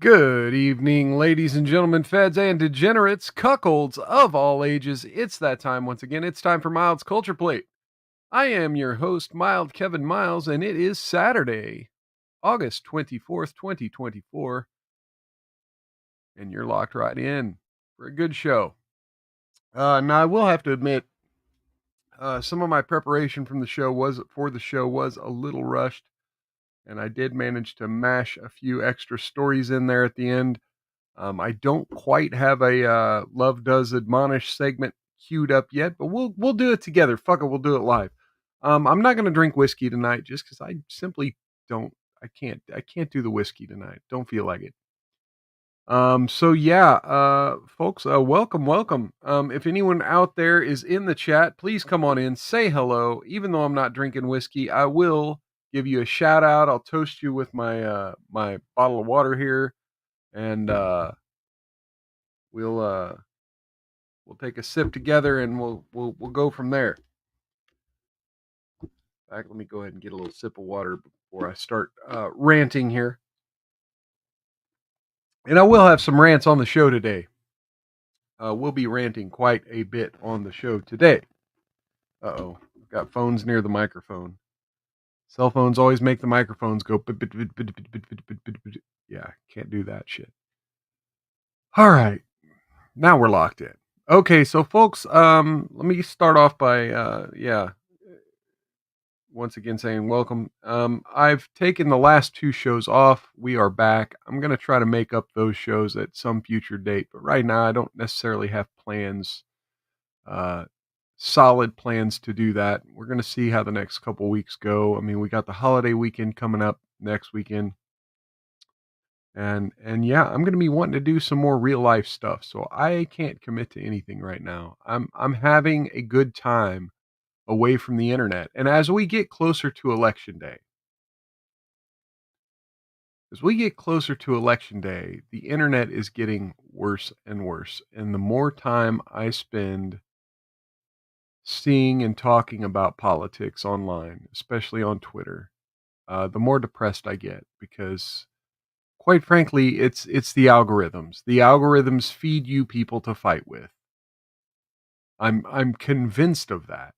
Good evening, ladies and gentlemen, feds and degenerates, cuckolds of all ages. It's that time once again. It's time for Mild's Culture Plate. I am your host, Mild Kevin Miles, and it is Saturday, August 24th, 2024. And you're locked right in for a good show. Now, I will have to admit, some of my preparation for the show was a little rushed, and I did manage to mash a few extra stories in there at the end. I don't quite have a "Love Does Admonish" segment queued up yet, but we'll do it together. Fuck it, we'll do it live. I'm not going to drink whiskey tonight just because I simply don't. I can't do the whiskey tonight. Don't feel like it. So yeah, folks, welcome. If anyone out there is in the chat, please come on in, say hello. Even though I'm not drinking whiskey, I will give you a shout out. I'll toast you with my bottle of water here, and we'll we'll take a sip together, and we'll go from there. In fact, let me go ahead and get a little sip of water before I start ranting here. And I will have some rants on the show today. We'll be ranting quite a bit on the show today. Uh-oh, got phones near the microphone. Cell phones always make the microphones go. Yeah, can't do that shit. All right, now we're locked in. Okay, so folks, let me start off by once again saying welcome. I've taken the last two shows off. We are back. I'm going to try to make up those shows at some future date, but right now I don't necessarily have plans, uh, solid plans to do that. We're going to see how the next couple weeks go. I mean, we got the holiday weekend coming up next weekend. And yeah, I'm going to be wanting to do some more real life stuff. So I can't commit to anything right now. I'm having a good time away from the internet. And as we get closer to election day, the internet is getting worse and worse. And the more time I spend seeing and talking about politics online, especially on Twitter, the more depressed I get because quite frankly, it's the algorithms. The algorithms feed you people to fight with. I'm convinced of that.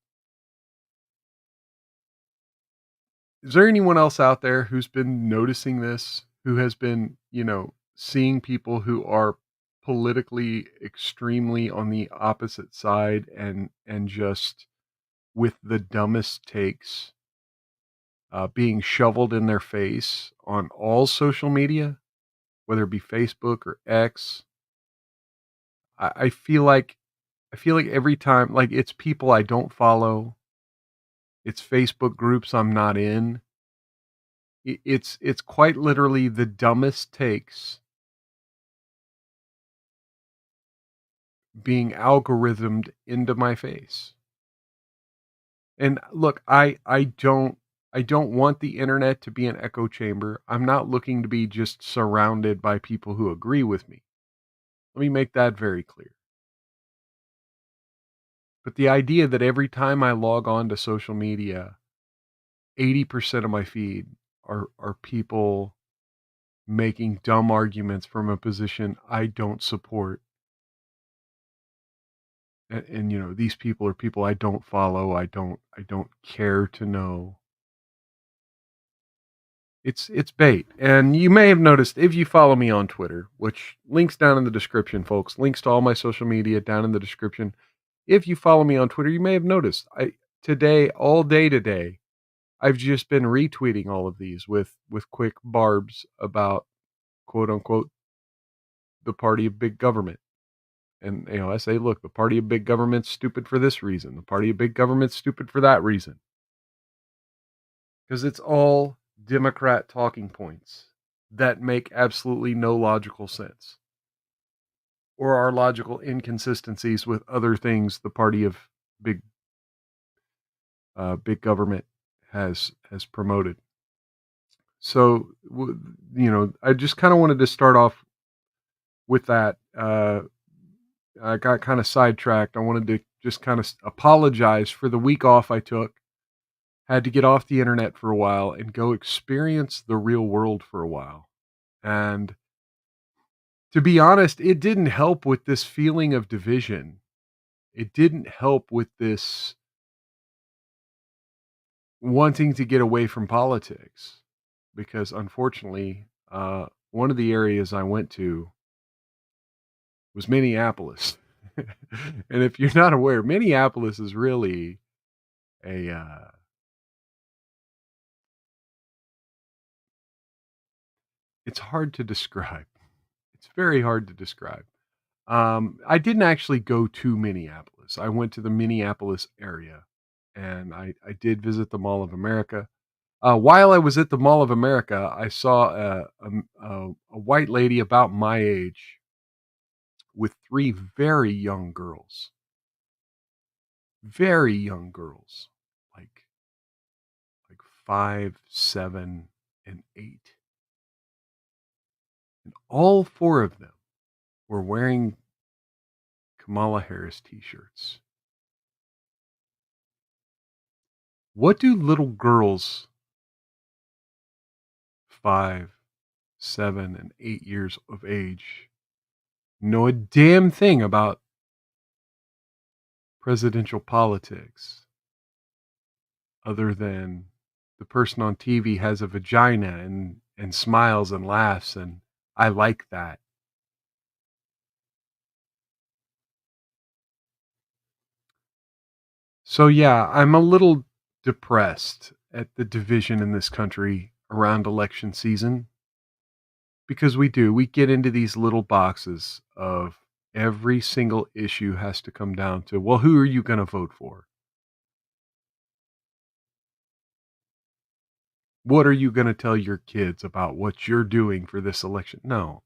Is there anyone else out there who's been noticing this, who has been, seeing people who are politically extremely on the opposite side and just with the dumbest takes being shoveled in their face on all social media, whether it be Facebook or X? I feel like every time, like, it's people I don't follow, it's Facebook groups I'm not in. It's quite literally the dumbest takes being algorithmed into my face. And look, I don't want the internet to be an echo chamber. I'm not looking to be just surrounded by people who agree with me. Let me make that very clear. But the idea that every time I log on to social media, 80% of my feed are people making dumb arguments from a position I don't support. And these people are people I don't follow. I don't care to know. It's bait. And you may have noticed if you follow me on Twitter, which links down in the description, folks. Links to all my social media down in the description. If you follow me on Twitter, you may have noticed all day today, I've just been retweeting all of these with quick barbs about quote unquote the party of big government. And I say, look, the party of big government's stupid for this reason. The party of big government's stupid for that reason. Because it's all Democrat talking points that make absolutely no logical sense, or are logical inconsistencies with other things the party of big big government has promoted. So I just kind of wanted to start off with that. I got kind of sidetracked. I wanted to just kind of apologize for the week off I took. Had to get off the internet for a while and go experience the real world for a while. And To be honest, it didn't help with this feeling of division. It didn't help with this wanting to get away from politics because unfortunately, one of the areas I went to was Minneapolis. And if you're not aware, Minneapolis is really a it's hard to describe. It's very hard to describe. I didn't actually go to Minneapolis. I went to the Minneapolis area, and I did visit the Mall of America. While I was at the Mall of America, I saw a white lady about my age with 3 very young girls, like 5, 7, and 8, and all 4 of them were wearing Kamala Harris T-shirts. What do little girls 5, 7, and 8 years of age know a damn thing about presidential politics other than the person on TV has a vagina and smiles and laughs, and I like that. So yeah, I'm a little depressed at the division in this country around election season because we get into these little boxes of every single issue has to come down to, well, who are you going to vote for? What are you going to tell your kids about what you're doing for this election? No.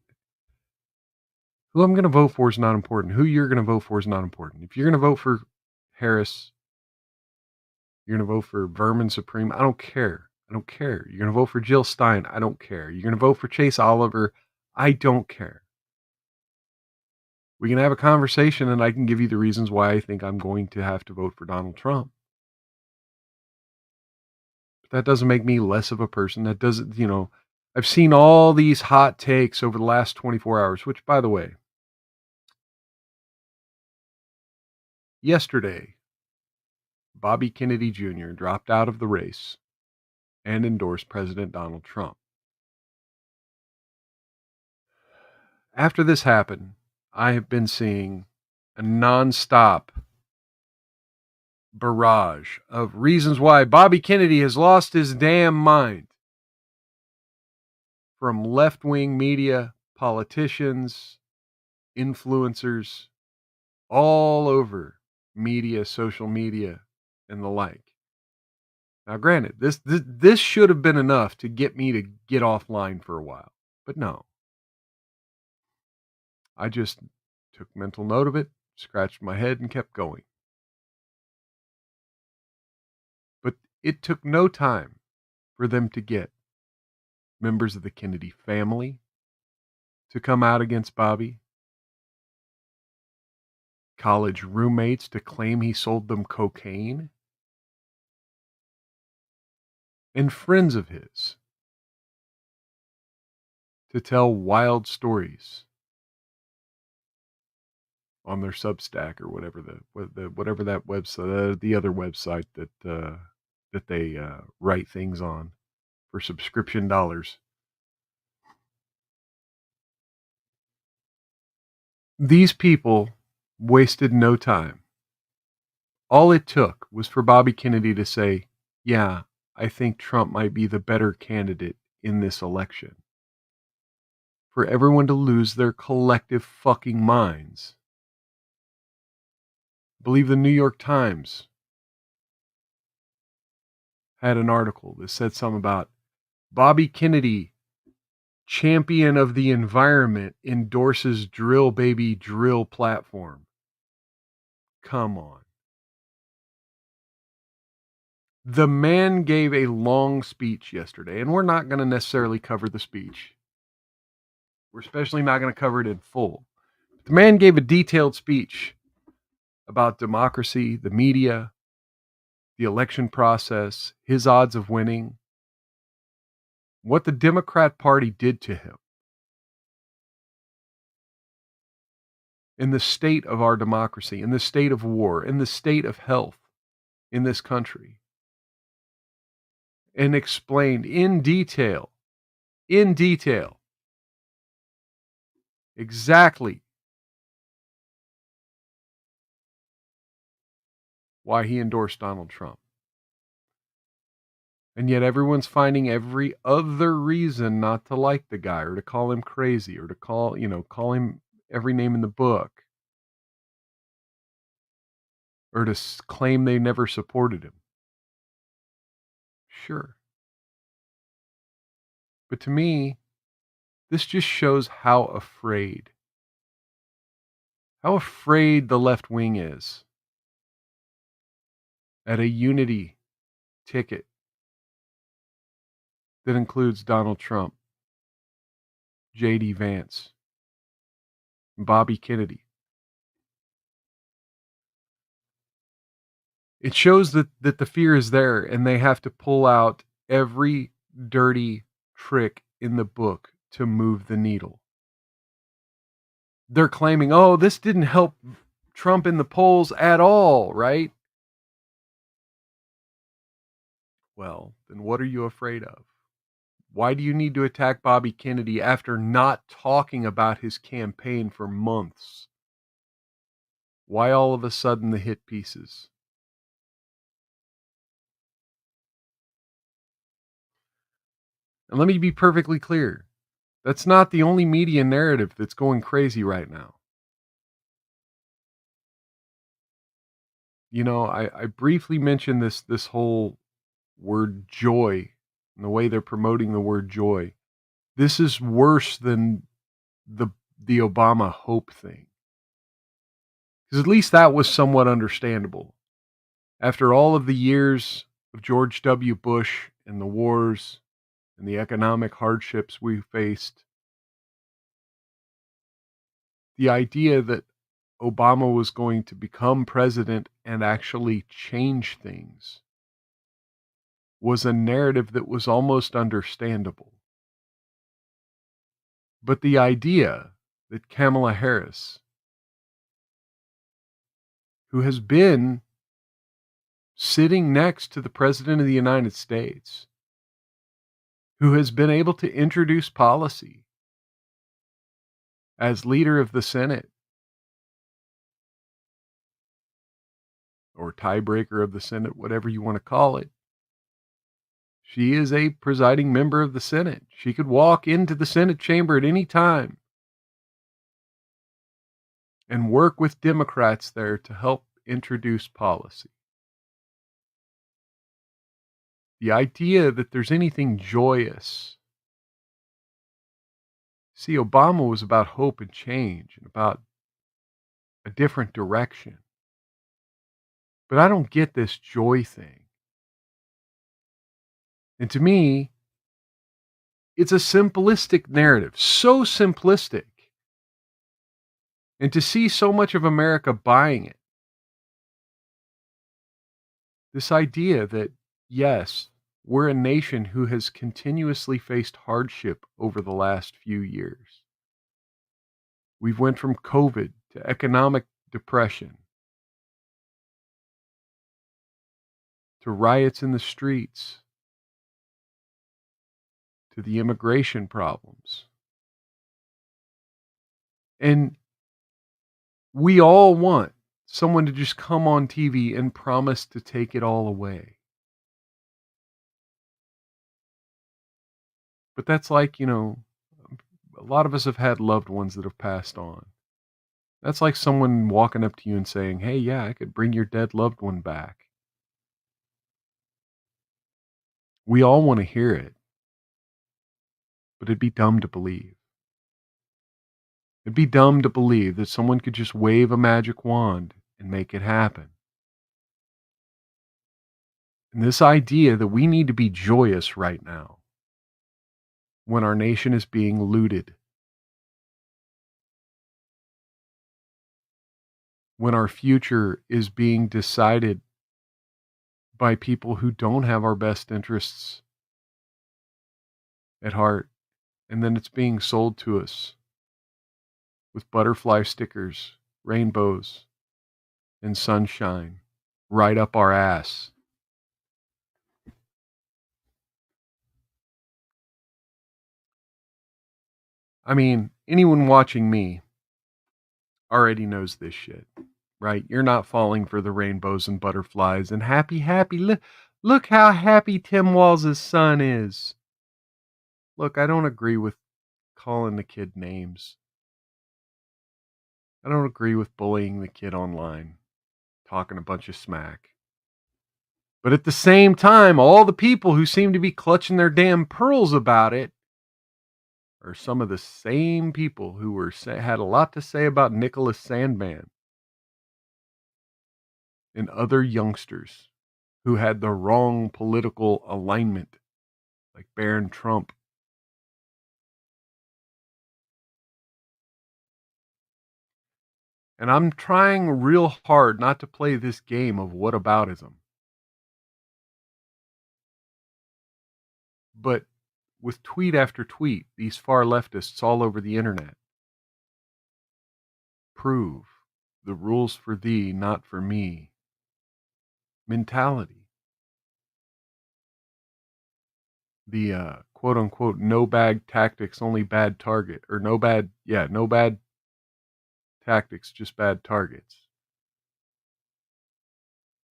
Who I'm going to vote for is not important. Who you're going to vote for is not important. If you're going to vote for Harris, you're going to vote for Vermin Supreme. I don't care. I don't care. You're going to vote for Jill Stein. I don't care. You're going to vote for Chase Oliver. I don't care. We can have a conversation and I can give you the reasons why I think I'm going to have to vote for Donald Trump. But that doesn't make me less of a person. That doesn't, I've seen all these hot takes over the last 24 hours, which, by the way, yesterday, Bobby Kennedy Jr. dropped out of the race and endorsed President Donald Trump. After this happened, I have been seeing a nonstop barrage of reasons why Bobby Kennedy has lost his damn mind from left-wing media, politicians, influencers, all over media, social media, and the like. Now, granted, this should have been enough to get me to get offline for a while, but no. I just took mental note of it, scratched my head, and kept going. But it took no time for them to get members of the Kennedy family to come out against Bobby, college roommates to claim he sold them cocaine, and friends of his to tell wild stories on their Substack or whatever that website, the other website that they write things on for subscription dollars. These people wasted no time. All it took was for Bobby Kennedy to say, "Yeah, I think Trump might be the better candidate in this election." For everyone to lose their collective fucking minds. I believe the New York Times had an article that said something about Bobby Kennedy, champion of the environment, endorses drill baby drill platform. Come on. The man gave a long speech yesterday, and we're not going to necessarily cover the speech. We're especially not going to cover it in full. The man gave a detailed speech about democracy, the media, the election process, his odds of winning, what the Democrat Party did to him. in the state of our democracy, in the state of war, in the state of health in this country, and explained in detail, exactly why he endorsed Donald Trump. And yet everyone's finding every other reason not to like the guy or to call him crazy or to call him every name in the book or to claim they never supported him. Sure. But to me, this just shows how afraid the left wing is at a unity ticket that includes Donald Trump, J.D. Vance, and Bobby Kennedy. It shows that the fear is there and they have to pull out every dirty trick in the book to move the needle. They're claiming, oh, this didn't help Trump in the polls at all, right? Well, then what are you afraid of? Why do you need to attack Bobby Kennedy after not talking about his campaign for months? Why all of a sudden the hit pieces? And let me be perfectly clear. That's not the only media narrative that's going crazy right now. I briefly mentioned this whole word joy and the way they're promoting the word joy. This is worse than the the Obama hope thing. Because at least that was somewhat understandable. After all of the years of George W. Bush and the wars and the economic hardships we faced, the idea that Obama was going to become president and actually change things was a narrative that was almost understandable. But the idea that Kamala Harris, who has been sitting next to the President of the United States, who has been able to introduce policy as leader of the Senate or tiebreaker of the Senate, whatever you want to call it. She is a presiding member of the Senate. She could walk into the Senate chamber at any time and work with Democrats there to help introduce policy. The idea that there's anything joyous. See, Obama was about hope and change and about a different direction. But I don't get this joy thing. And to me, it's a simplistic narrative, so simplistic. And to see so much of America buying it, this idea that, yes, we're a nation who has continuously faced hardship over the last few years. We've went from COVID to economic depression to riots in the streets to the immigration problems. And we all want someone to just come on TV and promise to take it all away. But that's like, a lot of us have had loved ones that have passed on. That's like someone walking up to you and saying, hey, yeah, I could bring your dead loved one back. We all want to hear it, but it'd be dumb to believe. It'd be dumb to believe that someone could just wave a magic wand and make it happen. And this idea that we need to be joyous right now when our nation is being looted, when our future is being decided by people who don't have our best interests at heart, and then it's being sold to us with butterfly stickers rainbows and sunshine right up our ass. I mean, anyone watching me already knows this shit, right? You're not falling for the rainbows and butterflies and happy. Look how happy Tim Walls' son is. Look, I don't agree with calling the kid names. I don't agree with bullying the kid online, talking a bunch of smack. But at the same time, all the people who seem to be clutching their damn pearls about it are some of the same people who had a lot to say about Nicholas Sandman and other youngsters who had the wrong political alignment, like Barron Trump. And I'm trying real hard not to play this game of whataboutism. But with tweet after tweet, these far leftists all over the internet prove the rules for thee, not for me mentality. The quote unquote no bad tactics, only bad target, or no bad tactics, just bad targets.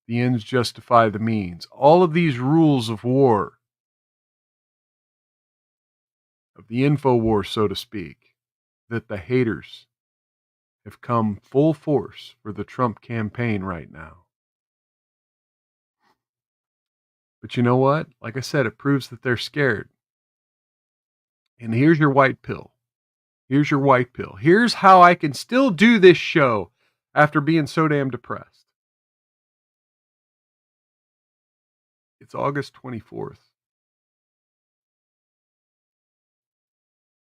The ends justify the means. All of these rules of war, of the info war, so to speak, that the haters have come full force for the Trump campaign right now. But you know what? Like I said, it proves that they're scared. And here's your white pill. Here's your white pill. Here's how I can still do this show after being so damn depressed. It's August 24th.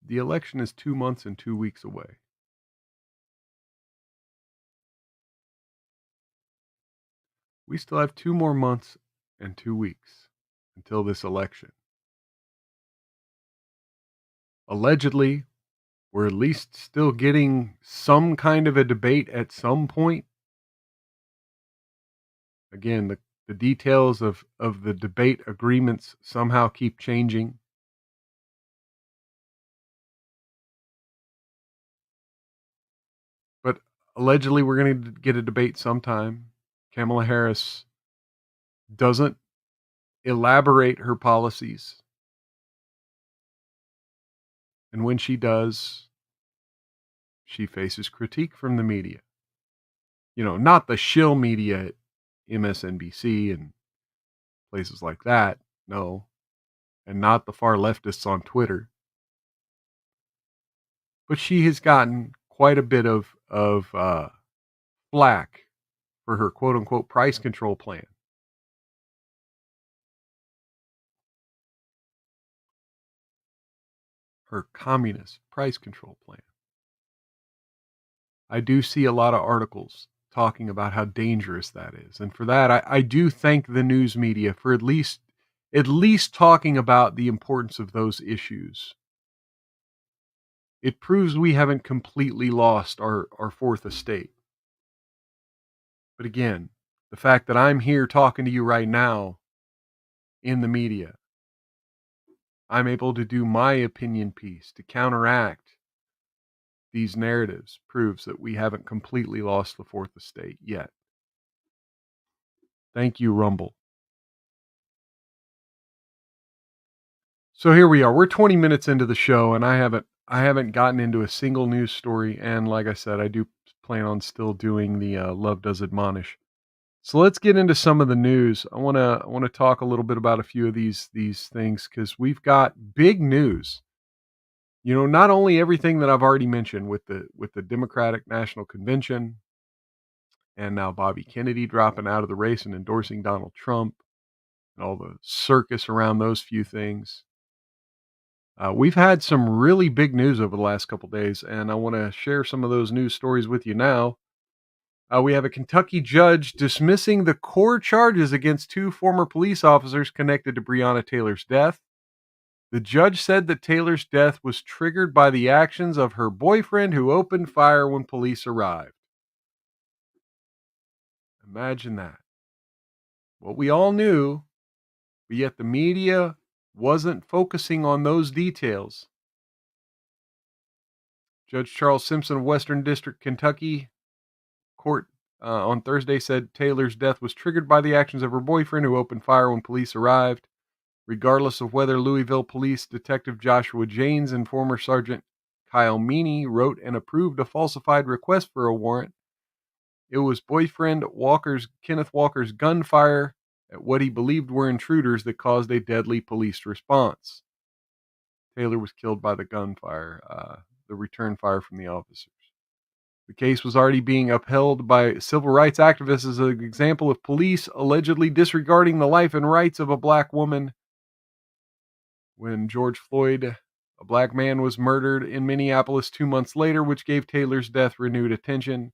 The election is 2 months and 2 weeks away. We still have 2 more months and 2 weeks until this election. Allegedly, we're at least still getting some kind of a debate at some point. Again, the details of the debate agreements somehow keep changing. But allegedly, we're going to get a debate sometime. Kamala Harris doesn't elaborate her policies. And when she does, she faces critique from the media. You know, not the shill media at MSNBC and places like that. No. And not the far leftists on Twitter. But she has gotten quite a bit of flack for her quote unquote price control plan. Her communist price control plan. I do see a lot of articles talking about how dangerous that is. And for that, I do thank the news media for at least talking about the importance of those issues. It proves we haven't completely lost our fourth estate. But again, the fact that I'm here talking to you right now in the media, I'm able to do my opinion piece to counteract these narratives, proves that we haven't completely lost the fourth estate yet. Thank you, Rumble. So here we are. We're 20 minutes into the show, and I haven't gotten into a single news story. And like I said, I do plan on still doing the Love Does Admonish. So let's get into some of the news. I want to talk a little bit about a few of these things because we've got big news. You know, not only everything that I've already mentioned with the Democratic National Convention, and now Bobby Kennedy dropping out of the race and endorsing Donald Trump, and all the circus around those few things. We've had some really big news over the last couple days, and I want to share some of those news stories with you now. We have a Kentucky judge dismissing the core charges against 2 former police officers connected to Breonna Taylor's death. The judge said that Taylor's death was triggered by the actions of her boyfriend who opened fire when police arrived. Imagine that. What we all knew, but yet the media wasn't focusing on those details. Judge Charles Simpson of Western District, Kentucky Court on Thursday said Taylor's death was triggered by the actions of her boyfriend, who opened fire when police arrived. Regardless of whether Louisville Police Detective Joshua Janes and former Sergeant Kyle Meany wrote and approved a falsified request for a warrant, it was boyfriend Kenneth Walker's gunfire at what he believed were intruders that caused a deadly police response. Taylor was killed by the gunfire, the return fire from the officers. The case was already being upheld by civil rights activists as an example of police allegedly disregarding the life and rights of a black woman. When George Floyd, a black man, was murdered in Minneapolis 2 months later, which gave Taylor's death renewed attention,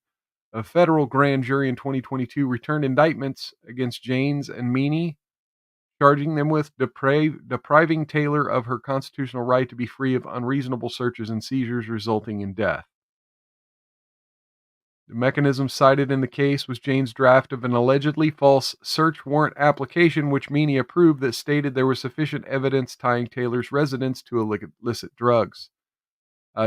a federal grand jury in 2022 returned indictments against Janes and Meany, charging them with depriving Taylor of her constitutional right to be free of unreasonable searches and seizures resulting in death. The mechanism cited in the case was Jane's draft of an allegedly false search warrant application, which Meany approved, that stated there was sufficient evidence tying Taylor's residence to illicit drugs.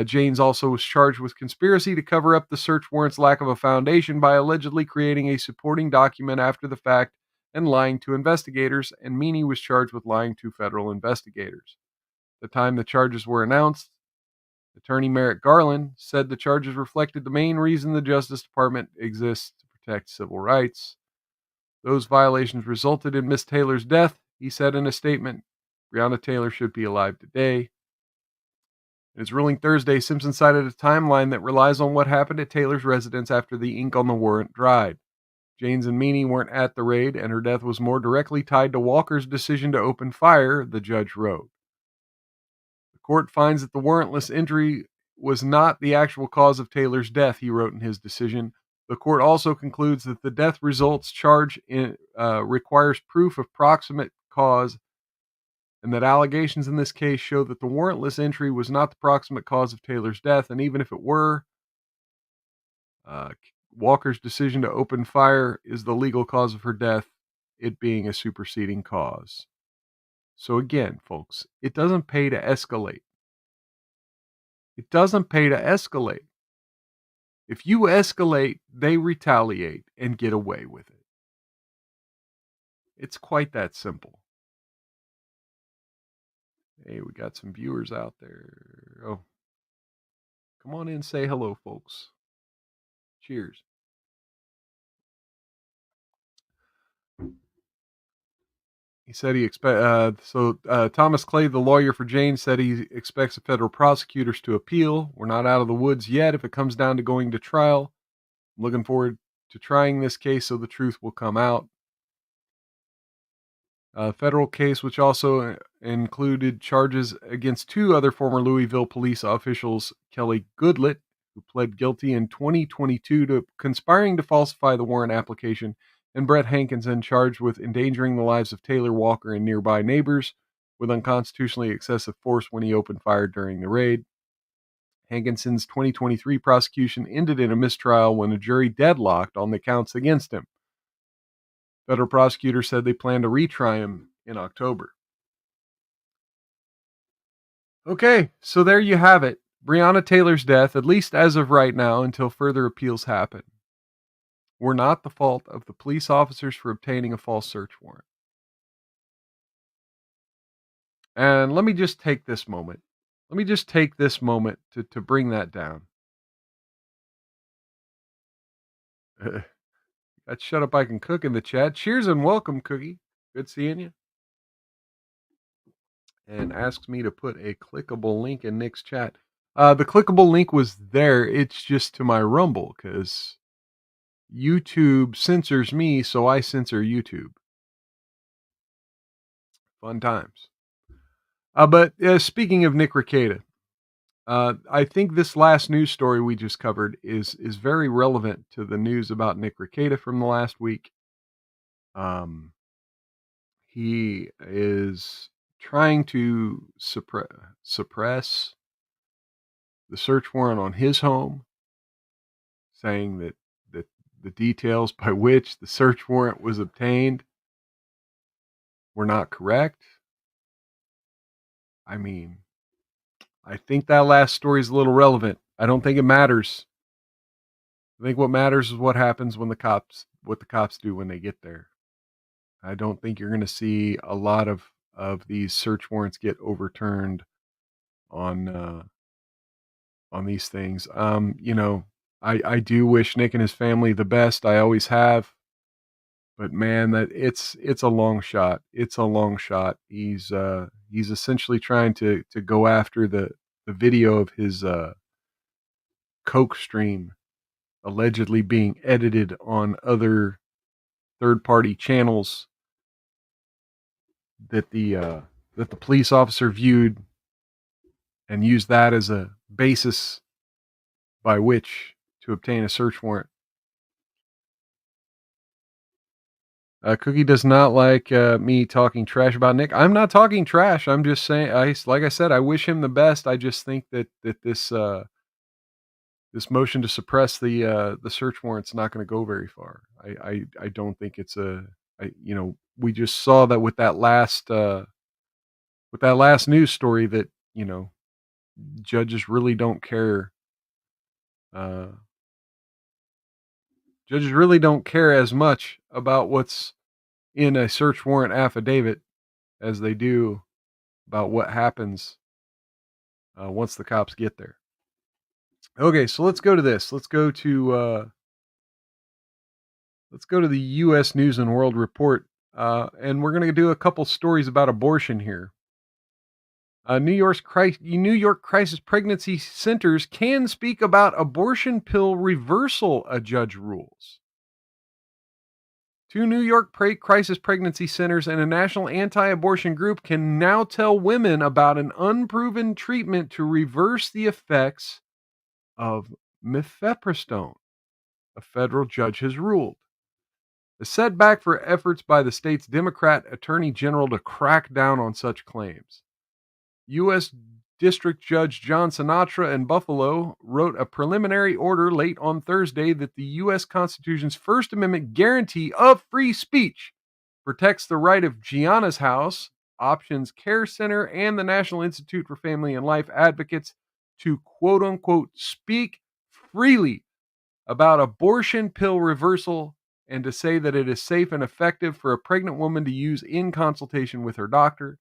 Janes also was charged with conspiracy to cover up the search warrant's lack of a foundation by allegedly creating a supporting document after the fact and lying to investigators, and Meany was charged with lying to federal investigators. At the time the charges were announced, Attorney Merrick Garland said the charges reflected the main reason the Justice Department exists: to protect civil rights. Those violations resulted in Miss Taylor's death, he said in a statement. Breonna Taylor should be alive today. In his ruling Thursday, Simpson cited a timeline that relies on what happened at Taylor's residence after the ink on the warrant dried. Janes and Meany weren't at the raid, and her death was more directly tied to Walker's decision to open fire, the judge wrote. The court finds that the warrantless entry was not the actual cause of Taylor's death, he wrote in his decision. The court also concludes that the death results charge requires proof of proximate cause, and that allegations in this case show that the warrantless entry was not the proximate cause of Taylor's death, and even if it were, Walker's decision to open fire is the legal cause of her death, it being a superseding cause. So again, folks, it doesn't pay to escalate. It doesn't pay to escalate. If you escalate, they retaliate and get away with it. It's quite that simple. Hey, we got some viewers out there. Oh, come on in, say hello, folks. Cheers. He said he Thomas Clay, the lawyer for Jane, said he expects the federal prosecutors to appeal. We're not out of the woods yet. If it comes down to going to trial, I'm looking forward to trying this case so the truth will come out. A federal case which also included charges against two other former Louisville police officials, Kelly Goodlett, who pled guilty in 2022 to conspiring to falsify the warrant application, and Brett Hankinson, charged with endangering the lives of Taylor Walker and nearby neighbors with unconstitutionally excessive force when he opened fire during the raid. Hankinson's 2023 prosecution ended in a mistrial when a jury deadlocked on the counts against him. Federal prosecutors said they plan to retry him in October. Okay, so there you have it. Breonna Taylor's death, at least as of right now, until further appeals happen, were not the fault of the police officers for obtaining a false search warrant. And let me just take this moment. To bring that down. Got Shut Up I Can Cook in the chat. Cheers and welcome, Cookie. Good seeing you. And asks me to put a clickable link in Nick's chat. The clickable link was there. It's just to my Rumble because YouTube censors me, so I censor YouTube. Fun times. But speaking of Nick Rekieta, I think this last news story we just covered is very relevant to the news about Nick Rekieta from the last week. He is trying to suppress the search warrant on his home, saying that the details by which the search warrant was obtained were not correct. I mean, I think that last story is a little relevant. I don't think it matters. I think what matters is what happens when what the cops do when they get there. I don't think you're going to see a lot of these search warrants get overturned on on these things. I do wish Nick and his family the best. I always have, but man, that it's a long shot. It's a long shot. He's essentially trying to go after the video of his coke stream allegedly being edited on other third party channels that the police officer viewed and used that as a basis by which to obtain a search warrant. Cookie does not like me talking trash about Nick. I'm not talking trash. I'm just saying. Like I said, I wish him the best. I just think that this motion to suppress the search warrant's not going to go very far. I don't think it's a. We just saw that with that last news story that judges really don't care. Uh, Judges really don't care as much about what's in a search warrant affidavit as they do about what happens once the cops get there. Okay, so let's go to this. Let's go to the U.S. News and World Report, and we're going to do a couple stories about abortion here. New York crisis pregnancy centers can speak about abortion pill reversal, a judge rules. Two New York crisis pregnancy centers and a national anti-abortion group can now tell women about an unproven treatment to reverse the effects of mifepristone, a federal judge has ruled. A setback for efforts by the state's Democrat Attorney General to crack down on such claims. U.S. District Judge John Sinatra in Buffalo wrote a preliminary order late on Thursday that the U.S. Constitution's First Amendment guarantee of free speech protects the right of Gianna's House, Options Care Center, and the National Institute for Family and Life Advocates to quote unquote speak freely about abortion pill reversal and to say that it is safe and effective for a pregnant woman to use in consultation with her doctor.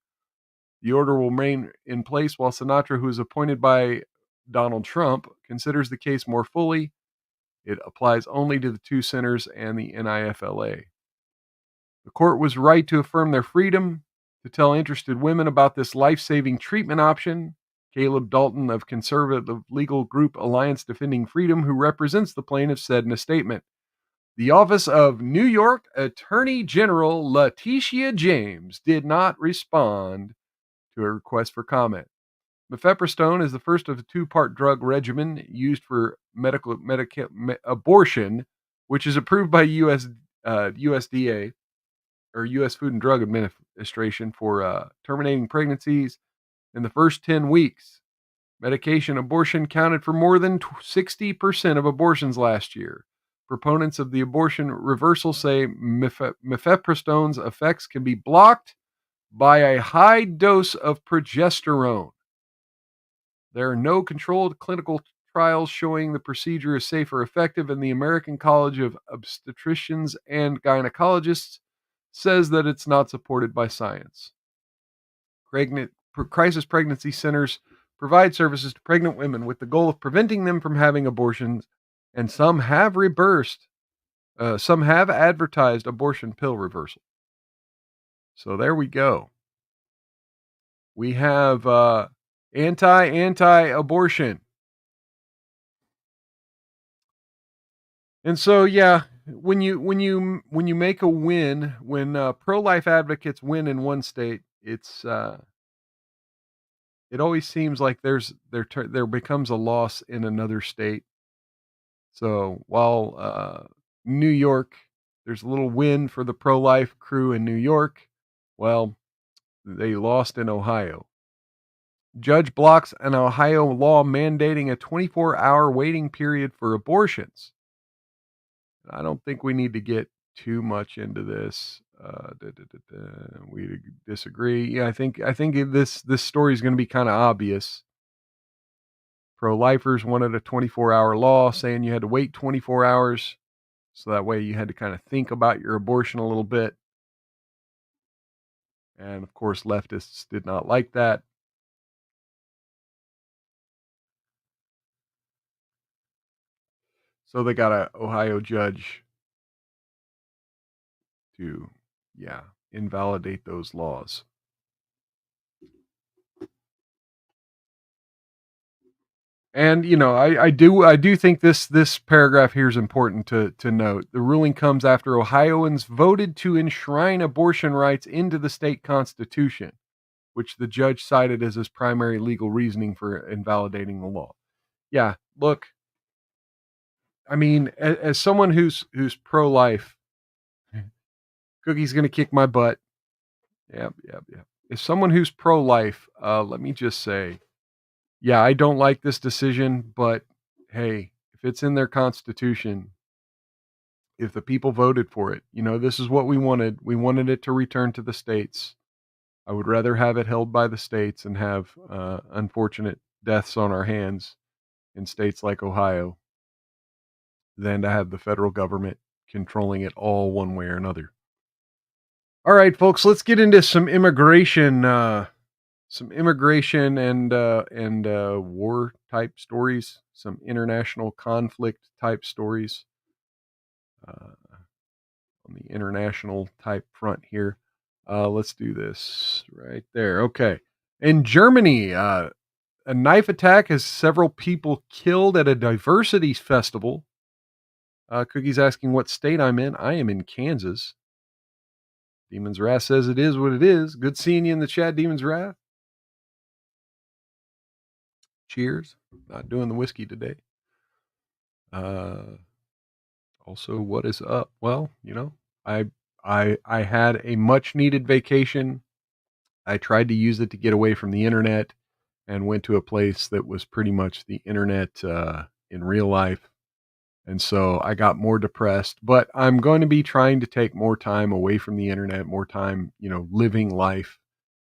The order will remain in place while Sinatra, who is appointed by Donald Trump, considers the case more fully. It applies only to the two centers and the NIFLA. The court was right to affirm their freedom to tell interested women about this life-saving treatment option. Caleb Dalton of conservative legal group Alliance Defending Freedom, who represents the plaintiffs, said in a statement, "The Office of New York Attorney General Letitia James did not respond to a request for comment. Mifepristone is the first of a two-part drug regimen used for abortion, which is approved by USDA or U.S. Food and Drug Administration for terminating pregnancies in the first 10 weeks. Medication abortion counted for more than 60% of abortions last year. Proponents of the abortion reversal say mifepristone's effects can be blocked by a high dose of progesterone. There are no controlled clinical trials showing the procedure is safe or effective, and the American College of Obstetricians and Gynecologists says that it's not supported by science. Crisis pregnancy centers provide services to pregnant women with the goal of preventing them from having abortions, and some have advertised abortion pill reversal. So there we go. We have anti-abortion. And so yeah, when you make a win, when pro-life advocates win in one state, it always seems like there becomes a loss in another state. So while New York, there's a little win for the pro-life crew in New York, well, they lost in Ohio. Judge blocks an Ohio law mandating a 24-hour waiting period for abortions. I don't think we need to get too much into this. We disagree. Yeah, I think this story is going to be kind of obvious. Pro-lifers wanted a 24-hour law saying you had to wait 24 hours, so that way you had to kind of think about your abortion a little bit. And of course, leftists did not like that. So they got a Ohio judge to, yeah, invalidate those laws. And I do think this paragraph here is important to note. The ruling comes after Ohioans voted to enshrine abortion rights into the state constitution, which the judge cited as his primary legal reasoning for invalidating the law. Yeah, look, I mean, as someone who's pro-life, Cookie's going to kick my butt. Yep, yep, yep. As someone who's pro-life, let me just say, yeah, I don't like this decision, but hey, if it's in their constitution, if the people voted for it, this is what we wanted. We wanted it to return to the states. I would rather have it held by the states and have unfortunate deaths on our hands in states like Ohio than to have the federal government controlling it all one way or another. All right, folks, let's get into some immigration and war type stories, some international conflict type stories uh, on the international type front here. Let's do this right there. Okay. In Germany, a knife attack has several people killed at a diversity festival. Cookie's asking what state I'm in. I am in Kansas. Demon's Wrath says it is what it is. Good seeing you in the chat, Demon's Wrath. Cheers. Not doing the whiskey today. Also, what is up? Well, I had a much needed vacation. I tried to use it to get away from the internet and went to a place that was pretty much the internet in real life. And so I got more depressed, but I'm going to be trying to take more time away from the internet, more time, living life.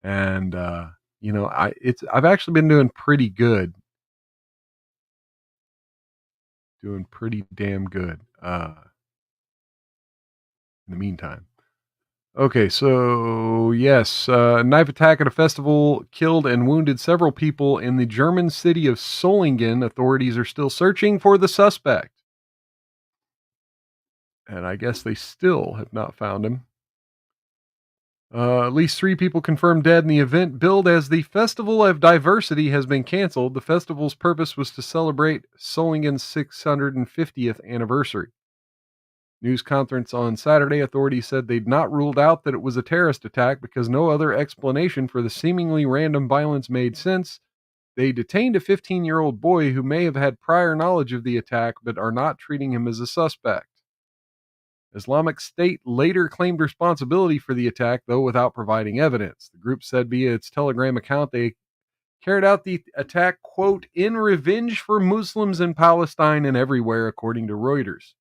And I've actually been doing pretty good, doing pretty damn good in the meantime. Okay, so yes, a knife attack at a festival killed and wounded several people in the German city of Solingen. Authorities are still searching for the suspect. And I guess they still have not found him. At least 3 people confirmed dead in the event billed as the Festival of Diversity has been canceled. The festival's purpose was to celebrate Solingen's 650th anniversary. News conference on Saturday, authorities said they'd not ruled out that it was a terrorist attack because no other explanation for the seemingly random violence made sense. They detained a 15-year-old boy who may have had prior knowledge of the attack but are not treating him as a suspect. Islamic State later claimed responsibility for the attack, though without providing evidence. The group said via its Telegram account they carried out the attack, quote, in revenge for Muslims in Palestine and everywhere, according to Reuters.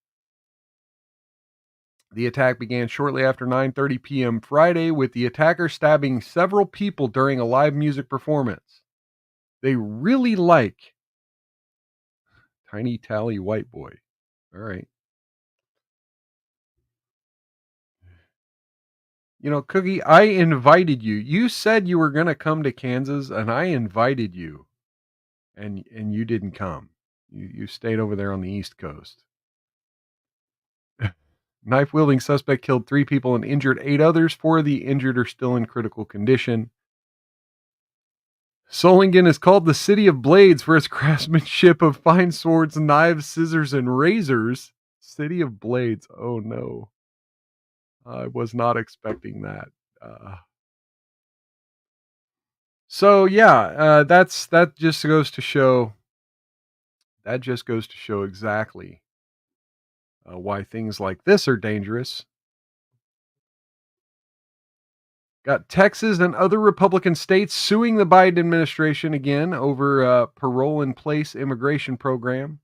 The attack began shortly after 9:30 p.m. Friday, with the attacker stabbing several people during a live music performance. They really like Tiny Tally White Boy. All right. Cookie, I invited you. You said you were going to come to Kansas, and I invited you, and you didn't come. You stayed over there on the East Coast. Knife-wielding suspect killed 3 people and injured 8 others. 4 of the injured are still in critical condition. Solingen is called the City of Blades for its craftsmanship of fine swords, knives, scissors, and razors. City of Blades. Oh, no. I was not expecting that. So yeah, that just goes to show exactly why things like this are dangerous. Got Texas and other Republican states suing the Biden administration again over parole in place immigration program.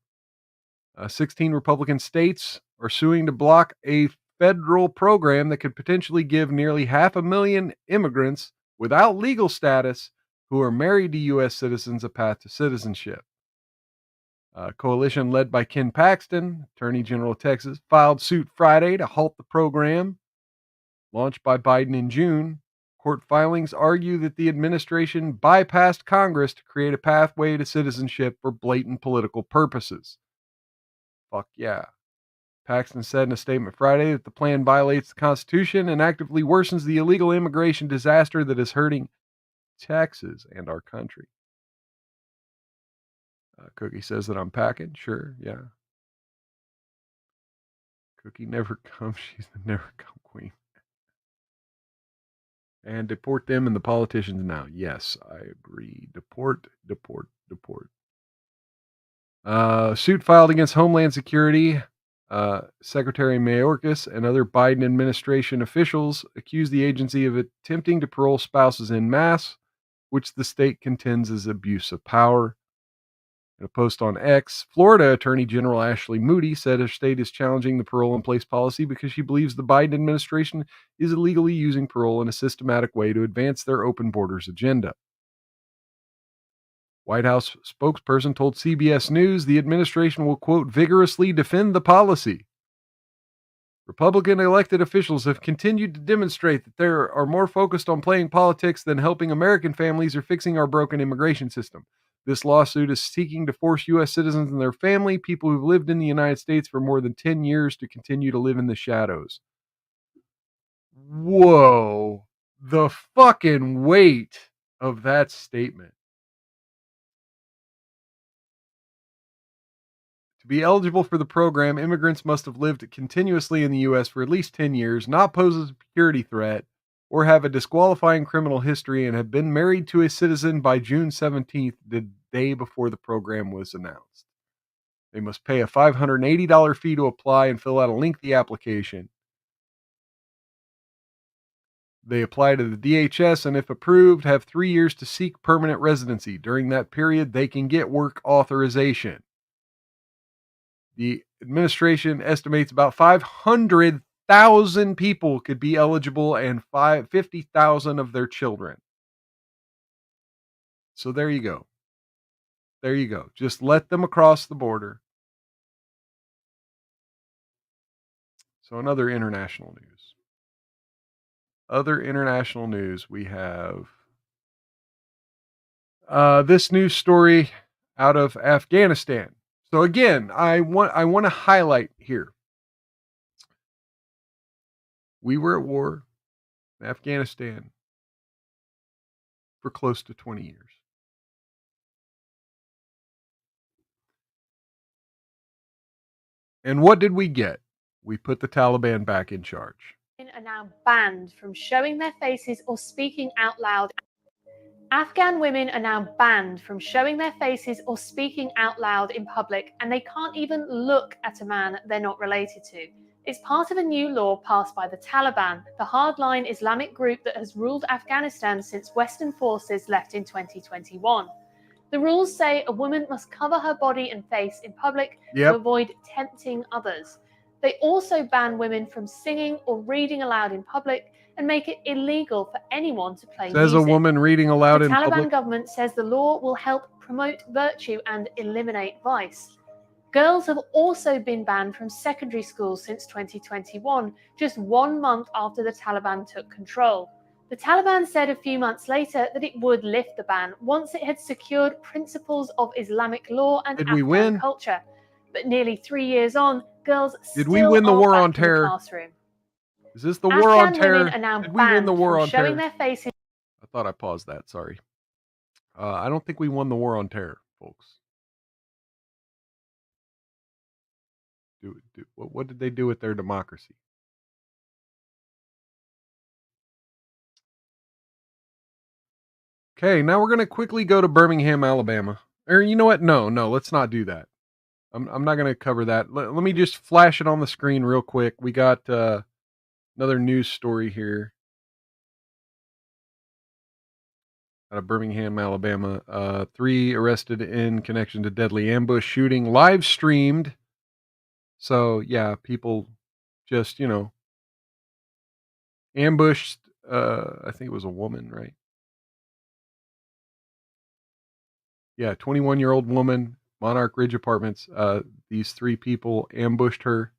16 Republican states are suing to block a federal program that could potentially give nearly 500,000 immigrants without legal status who are married to U.S. citizens a path to citizenship. A coalition led by Ken Paxton, Attorney General of Texas, filed suit Friday to halt the program. Launched by Biden in June, court filings argue that the administration bypassed Congress to create a pathway to citizenship for blatant political purposes. Fuck yeah. Paxton said in a statement Friday that the plan violates the Constitution and actively worsens the illegal immigration disaster that is hurting Texas and our country. Cookie says that I'm packing. Sure, yeah. Cookie never comes. She's the never come queen. And deport them and the politicians now. Yes, I agree. Deport. Suit filed against Homeland Security. Secretary Mayorkas and other Biden administration officials accused the agency of attempting to parole spouses en masse, which the state contends is abuse of power. In a post on X, Florida Attorney General Ashley Moody said her state is challenging the parole in place policy because she believes the Biden administration is illegally using parole in a systematic way to advance their open borders agenda. White House spokesperson told CBS News the administration will, quote, vigorously defend the policy. Republican elected officials have continued to demonstrate that they are more focused on playing politics than helping American families or fixing our broken immigration system. This lawsuit is seeking to force U.S. citizens and their family, people who've lived in the United States for more than 10 years, to continue to live in the shadows. Whoa. The fucking weight of that statement. To be eligible for the program, immigrants must have lived continuously in the U.S. for at least 10 years, not pose a security threat, or have a disqualifying criminal history and have been married to a citizen by June 17th, the day before the program was announced. They must pay a $580 fee to apply and fill out a lengthy application. They apply to the DHS and, if approved, have 3 years to seek permanent residency. During that period, they can get work authorization. The administration estimates about 500,000 people could be eligible and 50,000 of their children. So there you go. There you go. Just let them across the border. So in other international news, we have this news story out of Afghanistan. So again, I want to highlight here. We were at war in Afghanistan for close to 20 years. And what did we get? We put the Taliban back in charge. Are now banned from showing their faces or speaking out loud. Afghan women are now banned from showing their faces or speaking out loud in public, and they can't even look at a man they're not related to. It's part of a new law passed by the Taliban, the hardline Islamic group that has ruled Afghanistan since Western forces left in 2021. The rules say a woman must cover her body and face in public to avoid tempting others. They also ban women from singing or reading aloud in public and make it illegal for anyone to play music. Says a woman reading aloud in public. The Taliban government says the law will help promote virtue and eliminate vice. Girls have also been banned from secondary schools since 2021, just 1 month after the Taliban took control. The Taliban said a few months later that it would lift the ban once it had secured principles of Islamic law and Afghan culture. But nearly 3 years on, girls still aren't back in the classroom. Is this the war on terror? Women are now Did we win the war on showing terror? Their faces. I thought I paused that. Sorry. I don't think we won the war on terror, folks. What did they do with their democracy? Okay, now we're going to quickly go to Birmingham, Alabama. Or you know what? No, let's not do that. I'm not going to cover that. Let me just flash it on the screen real quick. We got another news story here out of Birmingham, Alabama. 3 arrested in connection to deadly ambush shooting, live streamed So yeah, people just, ambushed, I think it was a woman, right? Yeah, 21-year-old woman, Monarch Ridge Apartments. These 3 people ambushed her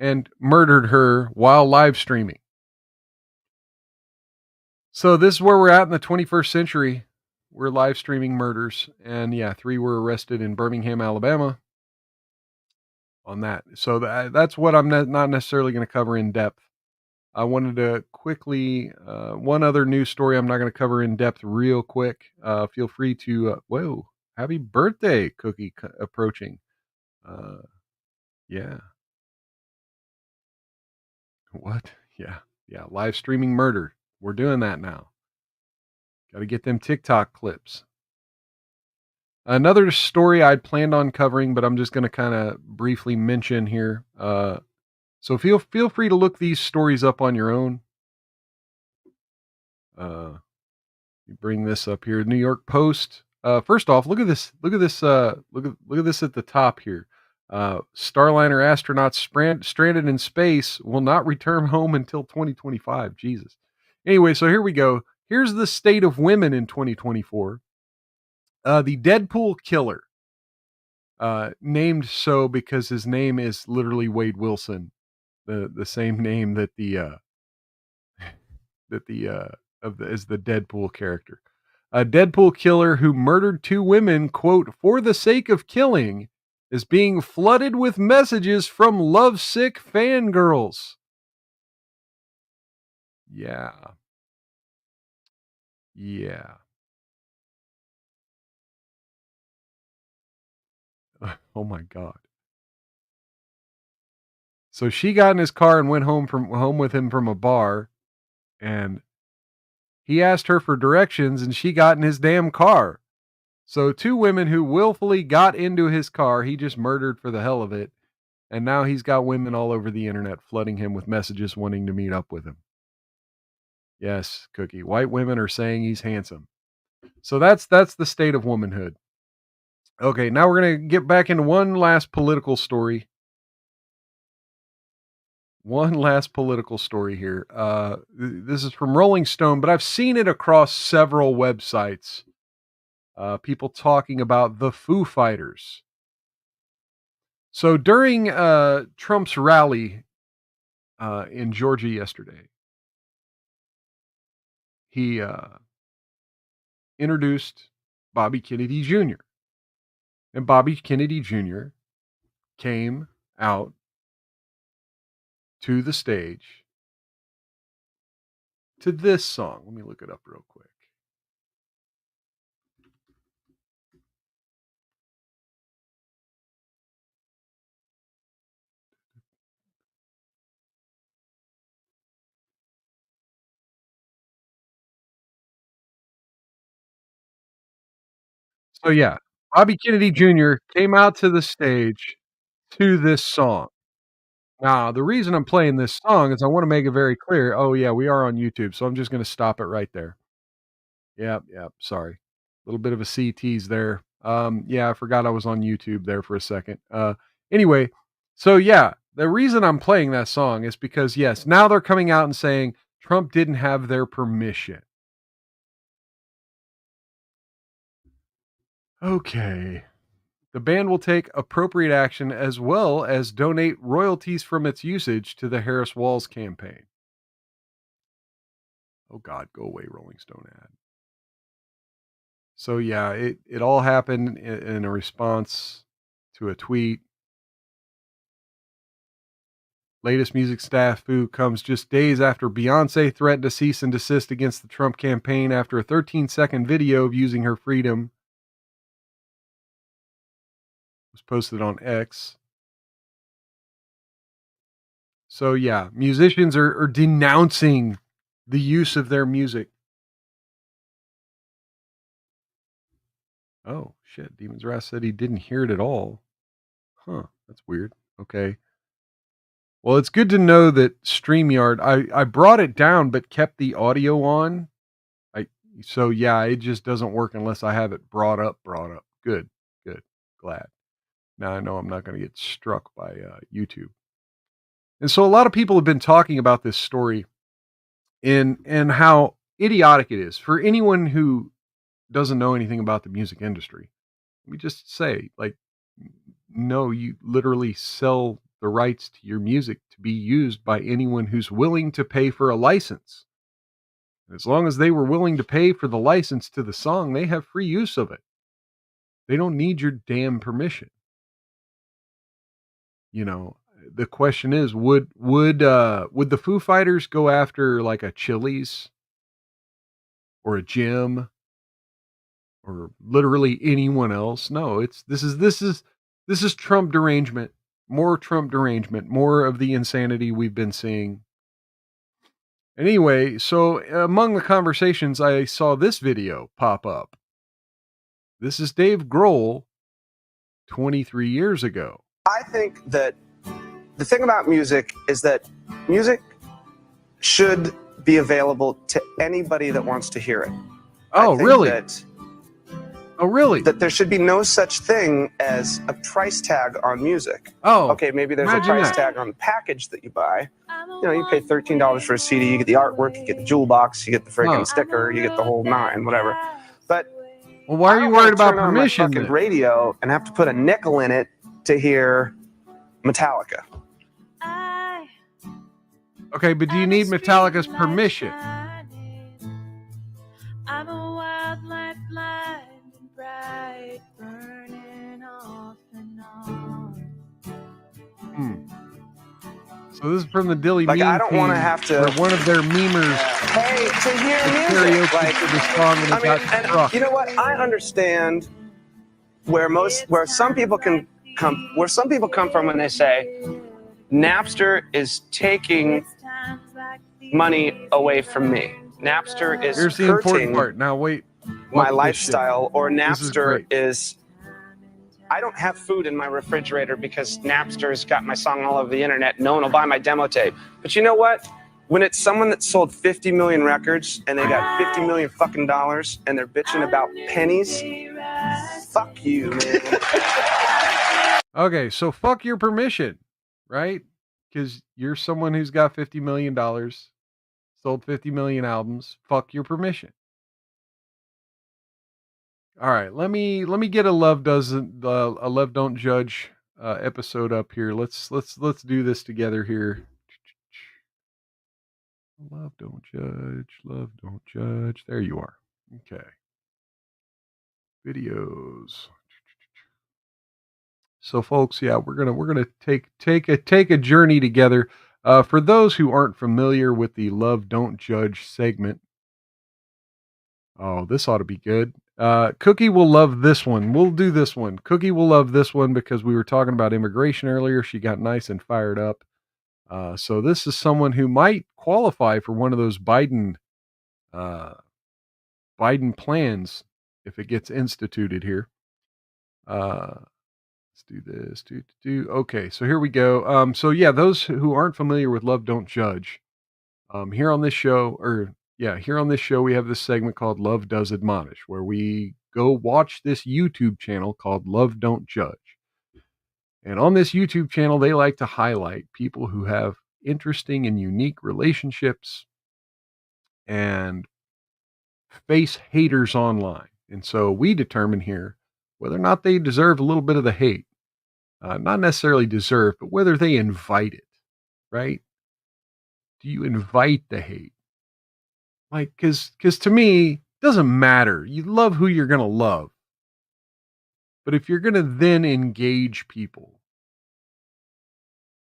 and murdered her while live streaming. So this is where we're at in the 21st century. We're live streaming murders, and yeah, 3 were arrested in Birmingham, Alabama on that. So that's what I'm not necessarily gonna cover in depth. I wanted to quickly, one other news story I'm not gonna cover in depth real quick. Feel free to, whoa, happy birthday, Cookie approaching. Uh, yeah. What? Yeah. Yeah, live streaming murder. We're doing that now. Gotta get them TikTok clips. Another story I'd planned on covering, but I'm just gonna kinda briefly mention here. So feel free to look these stories up on your own. Uh, you bring this up here. New York Post. First off, look at this. Look at this. Look at this at the top here. Starliner astronauts stranded in space will not return home until 2025. Jesus. Anyway, so here we go. Here's the state of women in 2024. The Deadpool killer, named so because his name is literally Wade Wilson, the same name that the of the is the Deadpool character. A Deadpool killer who murdered 2 women, quote, "for the sake of killing," is being flooded with messages from lovesick fangirls. Yeah. Yeah. Oh my god. So she got in his car and went home with him from a bar, and he asked her for directions, and she got in his damn car. So 2 women who willfully got into his car, he just murdered for the hell of it. And now he's got women all over the internet flooding him with messages wanting to meet up with him. Yes, Cookie. White women are saying he's handsome. So that's the state of womanhood. Okay, now we're gonna get back into one last political story. One last political story here. This is from Rolling Stone, but I've seen it across several websites. People talking about the Foo Fighters. So during Trump's rally in Georgia yesterday, he introduced Bobby Kennedy Jr. And Bobby Kennedy Jr. came out to the stage to this song. Let me look it up real quick. So yeah, Bobby Kennedy Jr. came out to the stage to this song. Now, the reason I'm playing this song is I want to make it very clear. Oh yeah, we are on YouTube, so I'm just going to stop it right there. Yep, yep. Sorry, a little bit of a C tease there. Yeah, I forgot I was on YouTube there for a second. Anyway, so yeah, the reason I'm playing that song is because yes, now they're coming out and saying Trump didn't have their permission. Okay. The band will take appropriate action as well as donate royalties from its usage to the Harris Walls campaign. Oh God, go away, Rolling Stone ad. So yeah, it all happened in a response to a tweet. Latest music staff who comes just days after Beyonce threatened to cease and desist against the Trump campaign after a 13-second video of using her freedom was posted on X. So yeah, musicians are denouncing the use of their music. Oh shit, Demon's Wrath said he didn't hear it at all. Huh, that's weird. Okay. Well, it's good to know that StreamYard, I brought it down but kept the audio on. I so yeah, it just doesn't work unless I have it brought up. Good. Good. Glad. Now I know I'm not going to get struck by YouTube. And so a lot of people have been talking about this story and how idiotic it is for anyone who doesn't know anything about the music industry. Let me just say, like, no, you literally sell the rights to your music to be used by anyone who's willing to pay for a license. As long as they were willing to pay for the license to the song, they have free use of it. They don't need your damn permission. You know, the question is, would the Foo Fighters go after like a Chili's or a gym or literally anyone else? No, this is Trump derangement, more Trump derangement, more of the insanity we've been seeing. Anyway, so among the conversations, I saw this video pop up. This is Dave Grohl 23 years ago. I think that the thing about music is that music should be available to anybody that wants to hear it. Oh, really? Oh, really? That there should be no such thing as a price tag on music. Oh, okay, maybe there's a price tag on the package that you buy. You know, you pay $13 for a CD, you get the artwork, you get the jewel box, you get the friggin' sticker, you get the whole nine, whatever. But well, why are you worried about permission? I don't fucking radio and have to put a nickel in it to hear Metallica. Okay, but do you need Metallica's permission? I'm a wildlife blind and bright, burning off and on. So this is from the Dilly like, Meme I don't want to have to. One of their memers. Hey, to hear music. Like, you know what? I understand where some people come from when they say Napster is taking money away from me. Napster is Here's the important part. Now wait. My lifestyle, or Napster is I don't have food in my refrigerator because Napster's got my song all over the internet. No one will buy my demo tape. But you know what? When it's someone that sold 50 million records and they got 50 million fucking dollars and they're bitching about pennies, fuck you, man. Okay, so fuck your permission, right? Because you're someone who's got $50 million, sold 50 million albums. Fuck your permission. All right, let me get a Love Don't Judge episode up here. Let's do this together here. Love Don't Judge. There you are. Okay. Videos. So folks, yeah, we're gonna take a journey together. For those who aren't familiar with the Love Don't Judge segment, oh, this ought to be good. Cookie will love this one. We'll do this one. Cookie will love this one because we were talking about immigration earlier. She got nice and fired up. So this is someone who might qualify for one of those Biden plans if it gets instituted here. Let's do this. Okay, so here we go. So yeah, those who aren't familiar with Love Don't Judge, here on this show, we have this segment called Love Does Admonish, where we go watch this YouTube channel called Love Don't Judge. And on this YouTube channel, they like to highlight people who have interesting and unique relationships and face haters online. And so we determine here whether or not they deserve a little bit of the hate. Not necessarily deserve, but whether they invite it, right? Do you invite the hate? Like, because to me, it doesn't matter. You love who you're going to love. But if you're going to then engage people,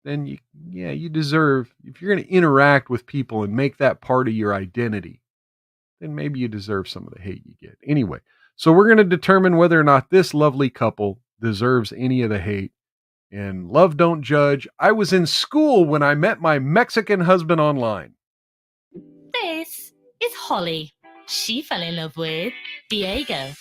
then you deserve, if you're going to interact with people and make that part of your identity, then maybe you deserve some of the hate you get. Anyway, so we're going to determine whether or not this lovely couple deserves any of the hate. And Love Don't Judge. I was in school when I met my Mexican husband online. This is Holly. She fell in love with Diego.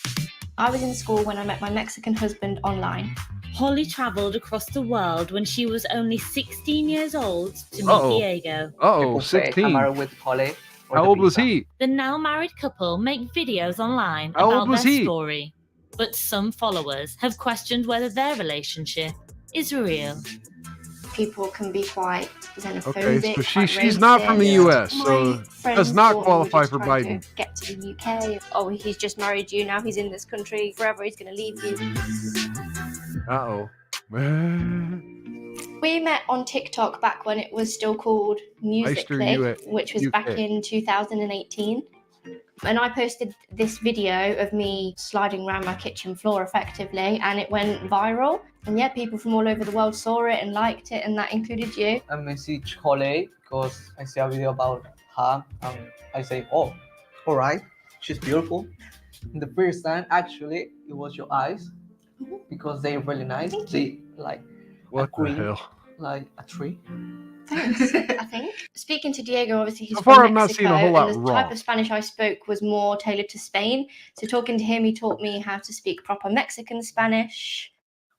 I was in school when I met my Mexican husband online. Holly travelled across the world when she was only 16 years old to meet Diego. Oh, 16. I'm married with Holly. How old was he? The now married couple make videos online How about old was their he? story. but some followers have questioned whether their relationship is real. People can be quite xenophobic. Okay, so quite she's not from the racist. U.S., so My friends does not thought we were qualify just for trying Biden. to get to the UK. Oh, he's just married you, now he's in this country forever, he's going to leave you. Uh-oh. We met on TikTok back when it was still called Musical.ly, which was back in 2018. And I posted this video of me sliding around my kitchen floor effectively, and it went viral. And yeah, people from all over the world saw it and liked it, and that included you. I messaged Holly because I see a video about her, and I say, oh, all right, she's beautiful. And the first time, actually, it was your eyes, because they're really nice. They like what a green, the hell? like a tree. Thanks, I think. Speaking to Diego, obviously he's So far, from I'm not Mexico, seeing a whole lot and the wrong. type of Spanish I spoke was more tailored to Spain. So talking to him, he taught me how to speak proper Mexican Spanish.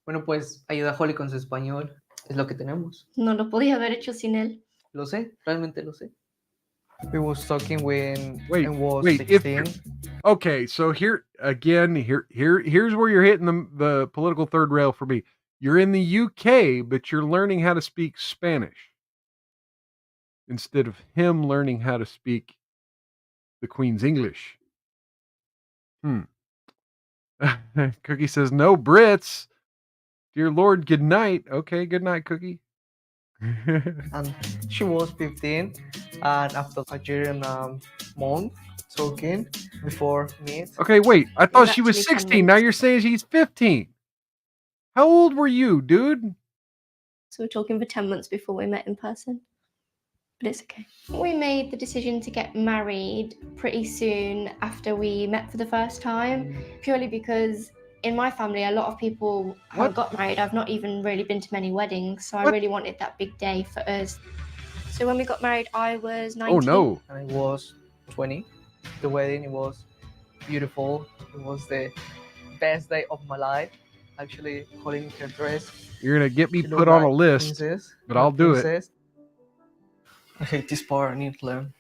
Bueno, pues ayuda a Holly con su español. Es lo que tenemos. No lo podía haber hecho sin él. Lo sé, realmente lo sé. We was talking when Wait, I was wait, 16. Okay, so here's where you're hitting the political third rail for me. You're in the UK, but you're learning how to speak Spanish instead of him learning how to speak the Queen's English. Cookie says, no Brits. Dear Lord, good night. Okay, good night, Cookie. And she was 15, and after a year and a month talking before meet. Okay, wait. I thought It's she was actually 16. Now you're saying she's 15. How old were you, dude? So we're talking for 10 months before we met in person. But it's okay. We made the decision to get married pretty soon after we met for the first time, purely because in my family, a lot of people have got married. I've not even really been to many weddings, so I really wanted that big day for us. So when we got married, I was 19. Oh, no. And I was 20. The wedding, it was beautiful. It was the best day of my life. Actually, holding her dress. You're going to get me put on a list, princess, but I'll do it. I hate this part. I need to learn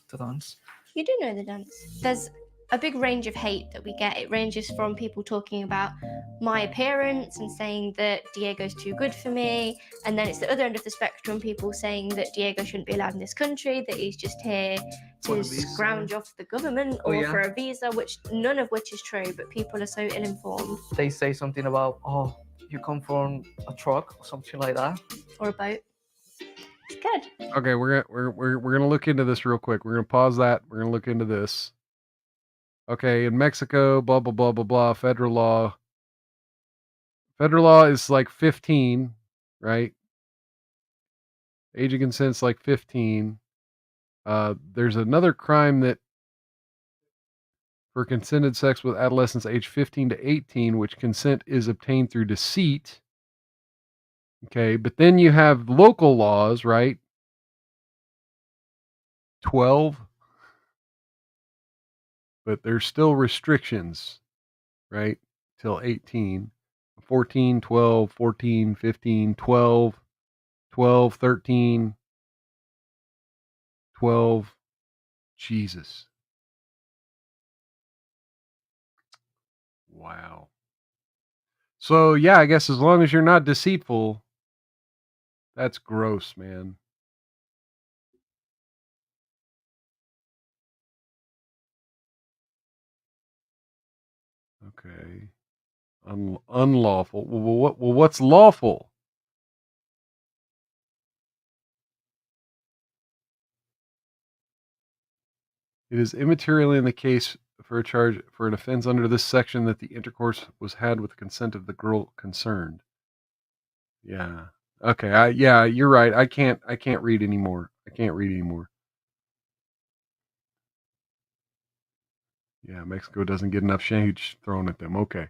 to dance. You do know the dance. There's a big range of hate that we get. It ranges from people talking about my appearance and saying that Diego's too good for me, and then it's the other end of the spectrum, people saying that Diego shouldn't be allowed in this country, that he's just here to scrounge off the government or for a visa, none of which is true, but people are so ill-informed. They say something about, oh, you come from a truck or something like that. Or a boat. It's good. Okay, we're gonna look into this real quick. We're gonna pause that. We're gonna look into this. Okay, in Mexico, blah blah blah blah blah. Federal law. Federal law is like 15, right? Age of consent's like 15. There's another crime that for consented sex with adolescents aged 15 to 18, which consent is obtained through deceit. Okay, but then you have local laws, right? 12. But there's still restrictions, right? Till 18. 14, 12, 14, 15, 12, 12, 13, 12. Jesus. Wow. So, yeah, I guess as long as you're not deceitful, that's gross, man. Okay. Unlawful. Well, what's lawful? It is immaterial in the case for a charge for an offense under this section that the intercourse was had with the consent of the girl concerned. Yeah. Okay. Yeah, you're right. I can't read anymore. I can't read anymore. Yeah, Mexico doesn't get enough shade thrown at them. Okay.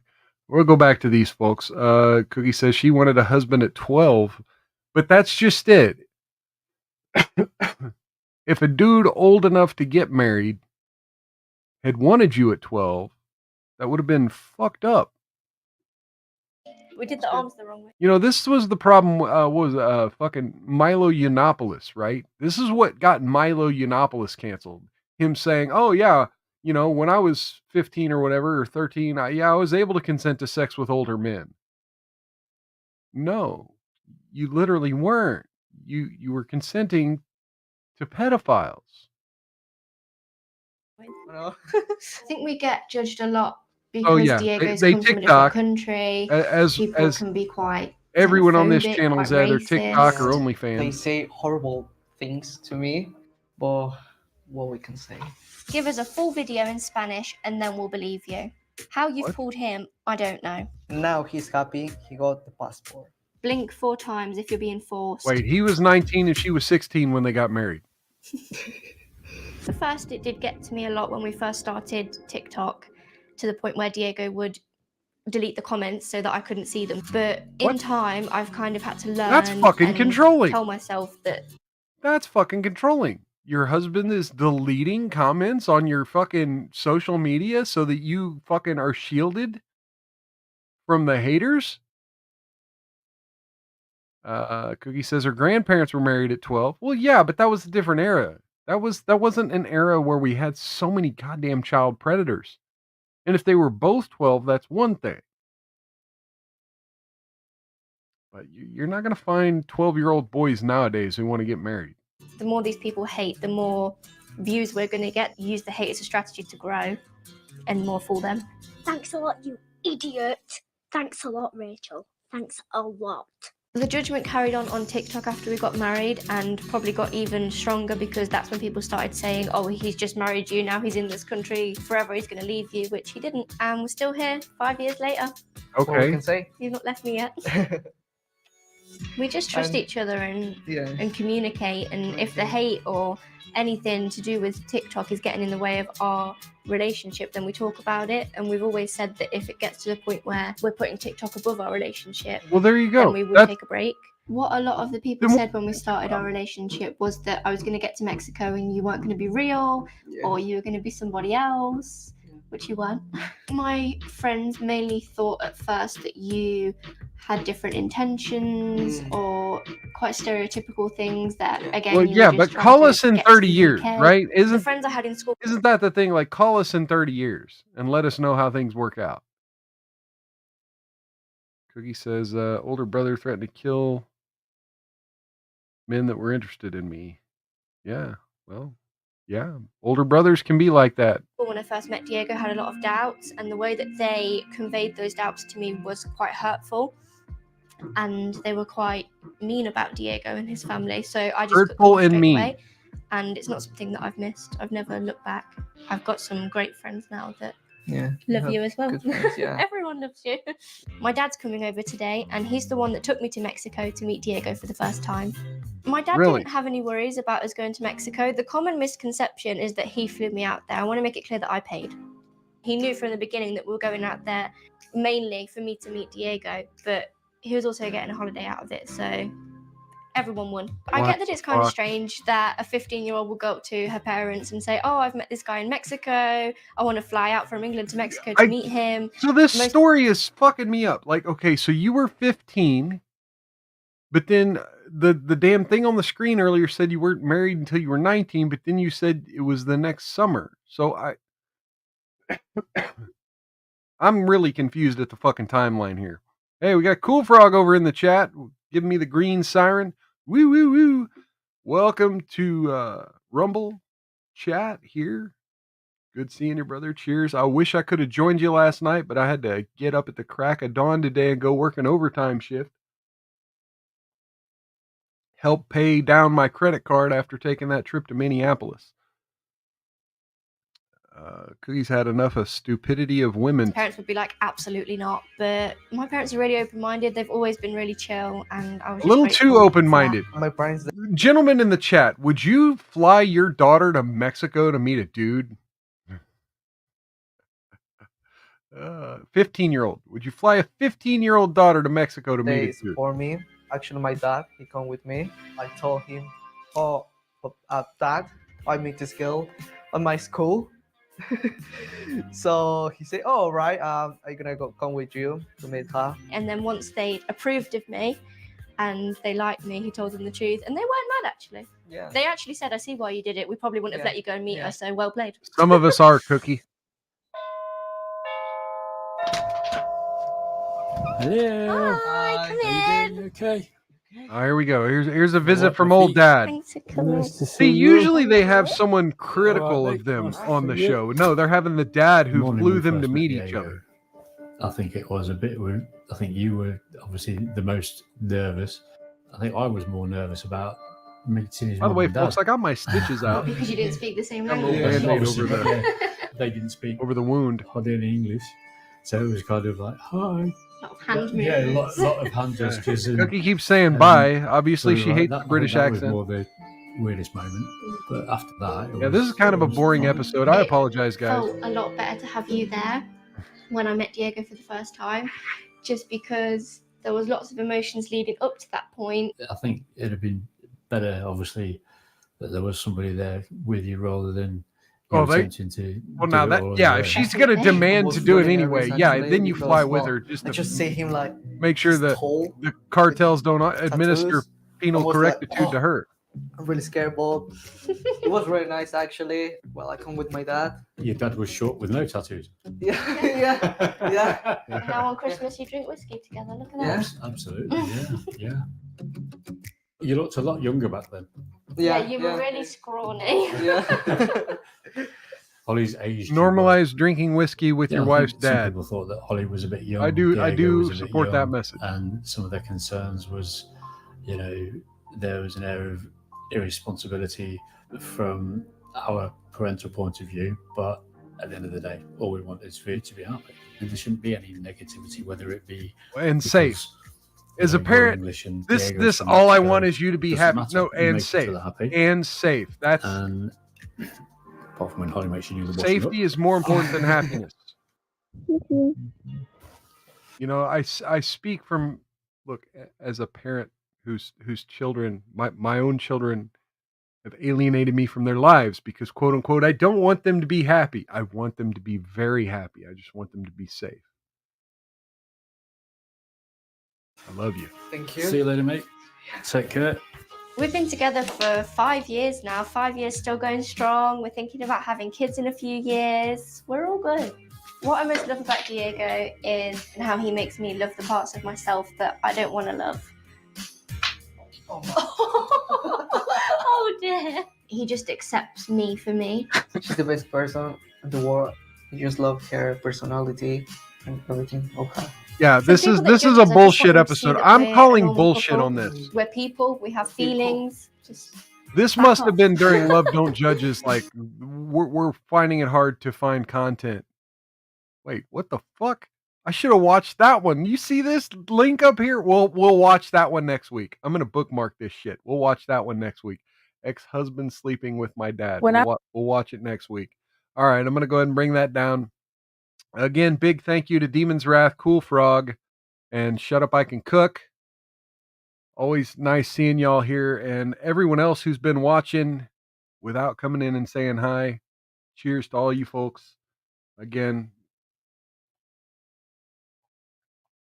We'll go back to these folks. Cookie says she wanted a husband at 12, but that's just it. If a dude old enough to get married had wanted you at 12, that would have been fucked up. We did the arms the wrong way. You know, this was the problem. Fucking Milo Yiannopoulos, right? This is what got Milo Yiannopoulos canceled. Him saying, "Oh yeah, you know, when I was 15 or whatever, or 13, I was able to consent to sex with older men. No, you literally weren't. You were consenting to pedophiles. I think we get judged a lot because Oh yeah, Diego's they come from a different TikTok country. as People can be quite everyone on this xenophobic, channel is quite either TikTok or racist. OnlyFans. They say horrible things to me, but what we can say. Give us a full video in Spanish and then we'll believe you. How you've What? pulled him, I don't know. Now he's happy. He got the passport. Blink 4 times if you're being forced. Wait, he was 19 and she was 16 when they got married. At first, it did get to me a lot when we first started TikTok, to the point where Diego would delete the comments so that I couldn't see them. But in time, I've kind of had to learn. That's fucking and controlling. Tell myself that. That's fucking controlling. Your husband is deleting comments on your fucking social media so that you fucking are shielded from the haters. Cookie says her grandparents were married at 12. Well, yeah, but that was a different era. That wasn't an era where we had so many goddamn child predators. And if they were both 12, that's one thing. But you're not going to find 12-year-old boys nowadays who want to get married. The more these people hate, the more views we're going to get. Use the hate as a strategy to grow and more fool them. Thanks a lot, you idiot. Thanks a lot, Rachel. Thanks a lot. The judgment carried on TikTok after we got married, and probably got even stronger because that's when people started saying, oh, he's just married you, now he's in this country forever, he's going to leave you, which he didn't. And we're still here 5 years later. Okay. What we can say? He's not left me yet. We just trust each other and communicate, and if the hate or anything to do with TikTok is getting in the way of our relationship, then we talk about it. And we've always said that if it gets to the point where we're putting TikTok above our relationship, well, there you go. Then we will take a break. What a lot of the people said when we started our relationship was that I was going to get to Mexico and you weren't going to be real, or you were going to be somebody else, which you weren't. My friends mainly thought at first that you had different intentions or quite stereotypical things that, again, well, yeah, but call us in 30 years, right? The friends I had in school. Isn't that the thing? Like, call us in 30 years and let us know how things work out. Cookie says, older brother threatened to kill men that were interested in me. Yeah, well, yeah, older brothers can be like that. When I first met Diego, I had a lot of doubts, and the way that they conveyed those doubts to me was quite hurtful, and they were quite mean about Diego and his family. So I just hurtful and mean away, and it's not something that I've missed. I've never looked back. I've got some great friends now that love you as well. Friends, yeah. Everyone loves you. My dad's coming over today, and he's the one that took me to Mexico to meet Diego for the first time. My dad didn't have any worries about us going to Mexico. The common misconception is that he flew me out there. I want to make it clear that I paid. He knew from the beginning that we were going out there mainly for me to meet Diego, but he was also getting a holiday out of it, so everyone won. I get that it's kind of strange that a 15-year-old will go up to her parents and say, oh, I've met this guy in Mexico. I want to fly out from England to Mexico to meet him. So this story is fucking me up. Like, okay, so you were 15, but then the damn thing on the screen earlier said you weren't married until you were 19, but then you said it was the next summer. So I'm really confused at the fucking timeline here. Hey, we got Cool Frog over in the chat, giving me the green siren. Woo, woo, woo. Welcome to Rumble chat here. Good seeing you, brother. Cheers. I wish I could have joined you last night, but I had to get up at the crack of dawn today and go work an overtime shift. Help pay down my credit card after taking that trip to Minneapolis. Cookie's had enough of stupidity of women. Parents would be like, absolutely not. But my parents are really open-minded. They've always been really chill, and I was a little too open-minded. My parents. Gentlemen in the chat, would you fly your daughter to Mexico to meet a dude? 15-year-old. Would you fly a 15-year-old daughter to Mexico to meet a dude? For me, actually, my dad, he come with me. I told him, oh, Dad, I meet this girl at my school. So he said, oh, all right, I'm gonna come with you to meet her. And then once they approved of me, and they liked me. He told them the truth, and they weren't mad actually. Yeah. They actually said, "I see why you did it. We probably wouldn't have let you go and meet us. So well played." Some of us are, Cookie. Hello. Hi, come How you in. doing? Okay. Oh, here we go. Here's a visit What, from my old feet? dad. Thanks for coming. Nice to See, see you. usually they have someone critical Alright, of them mate. Nice to on the see you. show. No, they're having the dad who Morning flew we them to first met meet each Diego. other. I think it was a bit. I think you were obviously the most nervous. I think I was more nervous about meeting his By the mum way, and folks, dad. I got my stitches out Because you didn't speak the same Got a little language. Band-Aid obviously, over the- they didn't speak over the wound. hardly any English, so it was kind of like hi. A lot of hand Yeah, a movements. lot of hand gestures. And Cookie keeps saying bye. Obviously, we she were like, hates that, the British that was accent. more the weirdest moment, but after that, Yeah, this is kind of a boring fine. episode. I It apologize, guys. felt a lot better to have you there when I met Diego for the first time, just because there was lots of emotions leading up to that point. I think it'd have been better, obviously, that there was somebody there with you rather than Oh, they- attempting to. Well, do now it that all on yeah, your if own. she's gonna demand was to do it really anyway, nervous, yeah, actually, then you because, fly with well, her just I to just see him like make sure he's that tall, the cartels don't administer tattoos. penal Almost like, correctitude to her. I'm really scared, but it was really nice actually. Well, I come with my dad. Your dad was short with no tattoos. Yeah, yeah, yeah. And now on Christmas you drink whiskey together. Look at that. Yeah. Absolutely, yeah. You looked a lot younger back then. Yeah, you were really scrawny. Yeah. Holly's aged. Normalize drinking whiskey with your wife's Some dad. people thought that Holly was a bit young. I do Diego was a bit support that young, message. And some of their concerns was, there was an air of irresponsibility from our parental point of view. But at the end of the day, all we want is for you to be happy, and there shouldn't be any negativity, whether it be And safe. As a you're parent, English and this Diego's from all I Mexico. want is you to be Doesn't happy. matter. No, You and make each safe. other happy. And safe. That's And apart from when Holly makes you do the washing safety up. is more important than happiness. You know, I speak from look as a parent whose children, my own children, have alienated me from their lives because quote unquote I don't want them to be happy. I want them to be very happy. I just want them to be safe. I love you. Thank you. See you later, mate. Take care. We've been together for 5 years now. 5 years still going strong. We're thinking about having kids in a few years. We're all good. What I most love about Diego is how he makes me love the parts of myself that I don't want to love. Oh dear. He just accepts me for me. She's the best person in the world. I just love her personality and everything of her. Yeah, For this people is that this judge is a us, I just bullshit want them to see episode. that I'm we're a calling normal bullshit couple. on this. We're people. We have feelings. Just This Back must have off. been during Love Don't Judges. Like we're finding it hard to find content. Wait, what the fuck? I should have watched that one. You see this link up here? We'll watch that one next week. I'm gonna bookmark this shit. We'll watch that one next week. Ex-husband sleeping with my dad. We'll watch it next week. All right, I'm gonna go ahead and bring that down. Again, big thank you to Demon's Wrath, Cool Frog, and Shut Up I Can Cook. Always nice seeing y'all here, and everyone else who's been watching without coming in and saying hi. Cheers to all you folks. Again,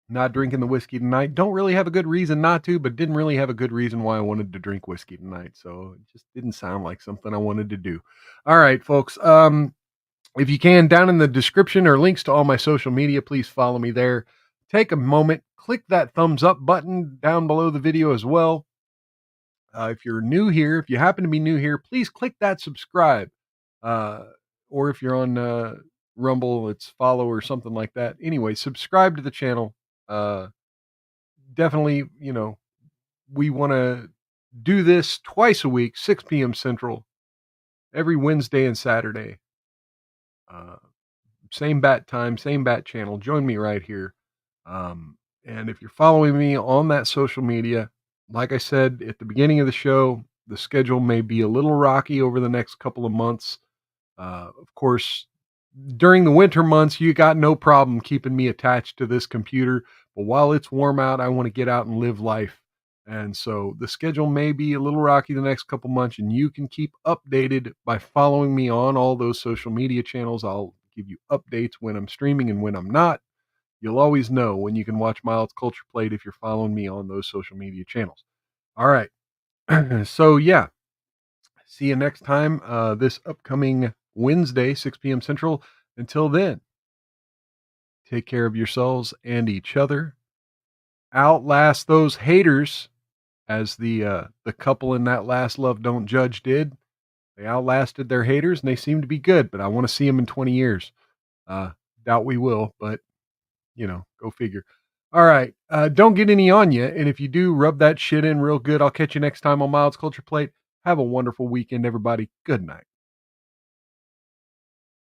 not drinking the whiskey tonight. Don't really have a good reason not to, but didn't really have a good reason why I wanted to drink whiskey tonight. So it just didn't sound like something I wanted to do. All right, folks. If you can, down in the description or links to all my social media, please follow me there. Take a moment, click that thumbs up button down below the video as well. If you're new here, if you happen to be new here, please click that subscribe. Or if you're on Rumble, it's follow or something like that. Anyway, subscribe to the channel. Definitely, we want to do this twice a week, 6 p.m. Central, every Wednesday and Saturday. Same bat time, same bat channel. Join me right here. And if you're following me on that social media, like I said at the beginning of the show, the schedule may be a little rocky over the next couple of months. Of course, during the winter months, you got no problem keeping me attached to this computer. But while it's warm out, I want to get out and live life. And so the schedule may be a little rocky the next couple months, and you can keep updated by following me on all those social media channels. I'll give you updates when I'm streaming and when I'm not. You'll always know when you can watch Miles Culture Plate if you're following me on those social media channels. All right. So, yeah. See you next time, this upcoming Wednesday, 6 p.m. Central. Until then, take care of yourselves and each other. Outlast those haters, as the couple in that last Love Don't Judge did. They outlasted their haters, and they seem to be good, but I want to see them in 20 years. Doubt we will, but, go figure. All right, don't get any on you, and if you do, rub that shit in real good. I'll catch you next time on Miles Culture Plate. Have a wonderful weekend, everybody. Good night.